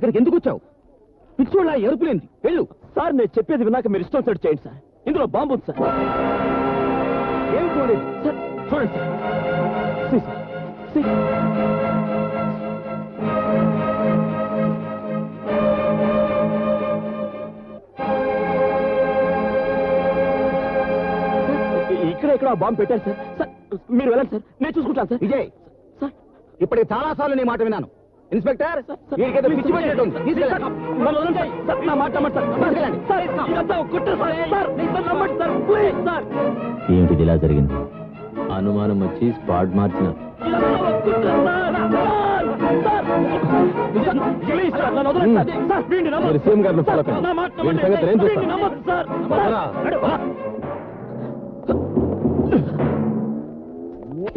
ఇక్కడికి ఎందుకు వచ్చావు? పిచ్చోళ్ళ ఎరుపులేంది, వెళ్ళు. సార్ నేను చెప్పేది విన్నాక మీరు ఇష్టం సెట్ చేయండి సార్. ఇందులో బాంబు ఉంది సార్. ఏం చూడండి సార్, చూడండి సార్. ఇక్కడ బాంబు పెట్టారు సార్. సార్ మీరు వెళ్ళండి సార్, నేను చూసుకుంటాను సార్. విజయ్ సార్, ఇప్పటికి చాలా సార్లు నీ మాట విన్నాను. ఇన్స్పెక్టర్, ఏమిటి ఇలా జరిగింది? అనుమానం వచ్చి స్పాట్ మార్చిన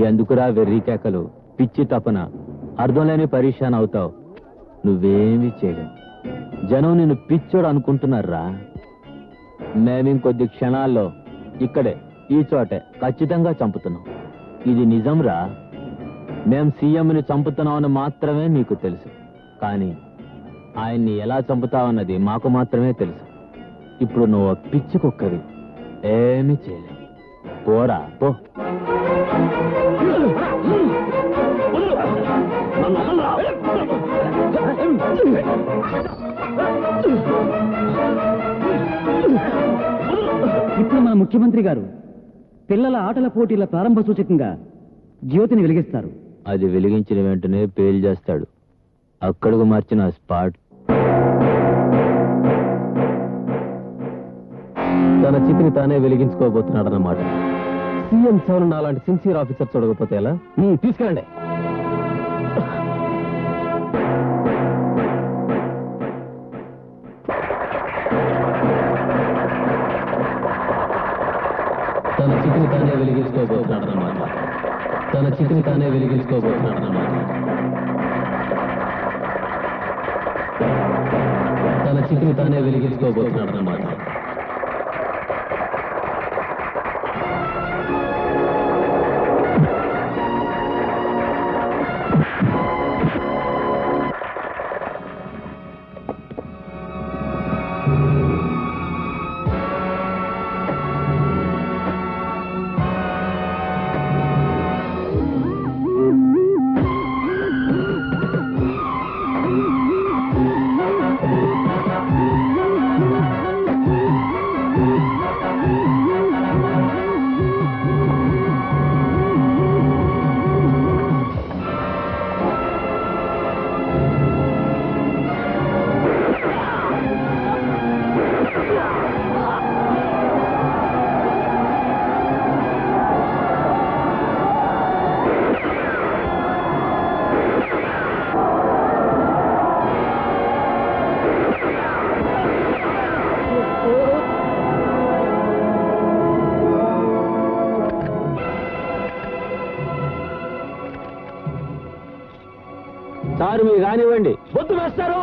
ఎందుకురా వెర్రి కేకలు, పిచ్చి తపన, అర్థం లేని పరీక్షాన్ అవుతావు. నువ్వేమీ చేయలేవు. జనం నిన్ను పిచ్చోడు అనుకుంటున్నారా? మేమింకొద్ది క్షణాల్లో ఇక్కడే ఈ చోటే ఖచ్చితంగా చంపుతున్నాం. ఇది నిజంరా. మేం సీఎంని చంపుతున్నామని మాత్రమే నీకు తెలుసు, కానీ ఆయన్ని ఎలా చంపుతావన్నది మాకు మాత్రమే తెలుసు. ఇప్పుడు నువ్వు పిచ్చి కుక్కవి, ఏమీ చేయలేవు. పోరా పో. ఇప్పుడు మన ముఖ్యమంత్రి గారు పిల్లల ఆటల పోటీల ప్రారంభ సూచకంగా జ్యోతిని వెలిగిస్తారు. అది వెలిగించిన వెంటనే పేలు చేస్తాడు. అక్కడకు మార్చిన స్పాట్. తన చితిని తానే వెలిగించుకోబోతున్నాడన్నమాట. సీఎం సార్ అలాంటి సిన్సియర్ ఆఫీసర్ చూడకపోతే ఎలా? తీసుకెళ్ళండి. తన చితిని తానే వెలిగించుకోబోతున్నాడన్నమాట. తన చితిని తానే వెలిగించుకోబోతున్నాడన్నమాట. తన చితిని తానే వెలిగించుకోబోతున్నాడన్నమాట. సార్ మీరు కానివ్వండి. బొత్తు వేస్తారు.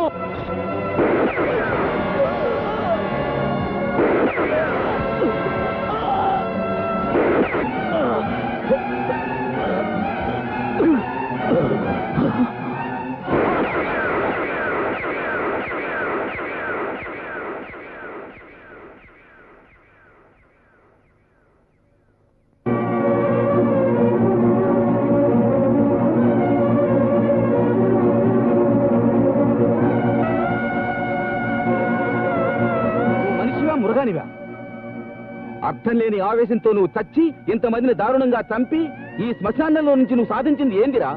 అర్థం లేని ఆవేశంతో నువ్వు చచ్చి ఇంతమందిని దారుణంగా చంపి ఈ శ్మశానంలో నుంచి నువ్వు సాధించింది ఏందిరా?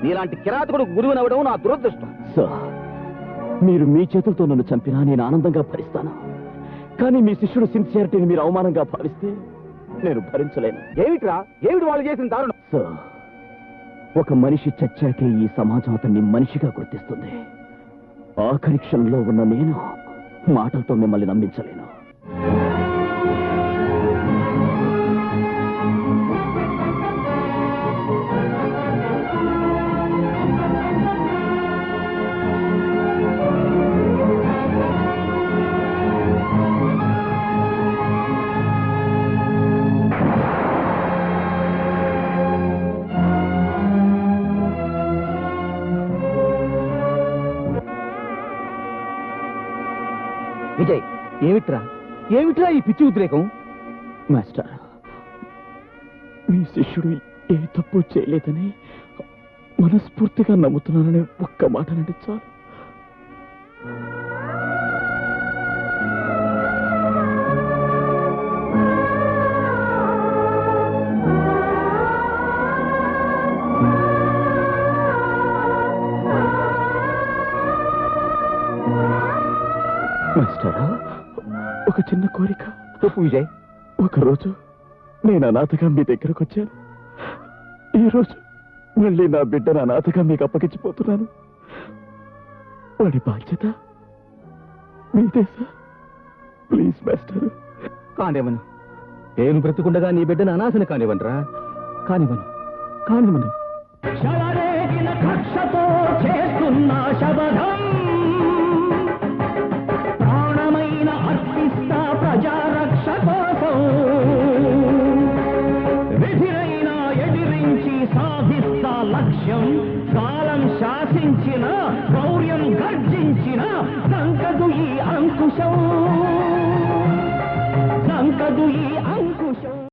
నీలాంటి కిరాతకుడు గురువునవడం నా దురదృష్టం. సార్, మీరు మీ చేతులతో నన్ను చంపినా నేను ఆనందంగా భరిస్తాను. కానీ మీ శిష్యుడు సిన్సియారిటీని మీరు అవమానంగా భావిస్తే నేను భరించలేను. ఏమిట్రా? ఏమిటి వాళ్ళు చేసిన దారుణం? సార్, ఒక మనిషి చచ్చాకే ఈ సమాజం అతన్ని మనిషిగా గుర్తిస్తుంది. ఆఖరి క్షణంలో ఉన్న నేను మాటలతో మిమ్మల్ని నమ్మించలేను. ఏమిట్రా ఈ పిచ్చి ఉద్రేకం? మాస్టర్, మీ శిష్యుడు ఏ తప్పు చేయలేదని మనస్ఫూర్తిగా నమ్ముతున్నానని ఒక్క మాట అంటే చాలు. మాస్టరా, ఒక చిన్న కోరిక. చెప్పు విజయ్. ఒకరోజు నేను అనాథగా మీ దగ్గరకు వచ్చాను. ఈరోజు మళ్ళీ నా బిడ్డను అనాథగా మీకు అప్పగించిపోతున్నాను. వాడి బాధ్యత మీదే సార్. Please master. కానివ్వను. నేను బ్రతుకుండగా నీ బిడ్డను అనాశను కానివ్వనరా. కానివ్వను. శవరేగిన కక్షతో చేస్తున్న శబదం, ప్రాణమైన అర్పిస్తా ప్రజారక్ష కోసం, విధిరైనా ఎదిరించి సాధిస్తా లక్ష్యం. కాలం శాసించిన, గౌర్యం గర్జించిన సంకదు ఈ అంకుశం, సంకదు ఈ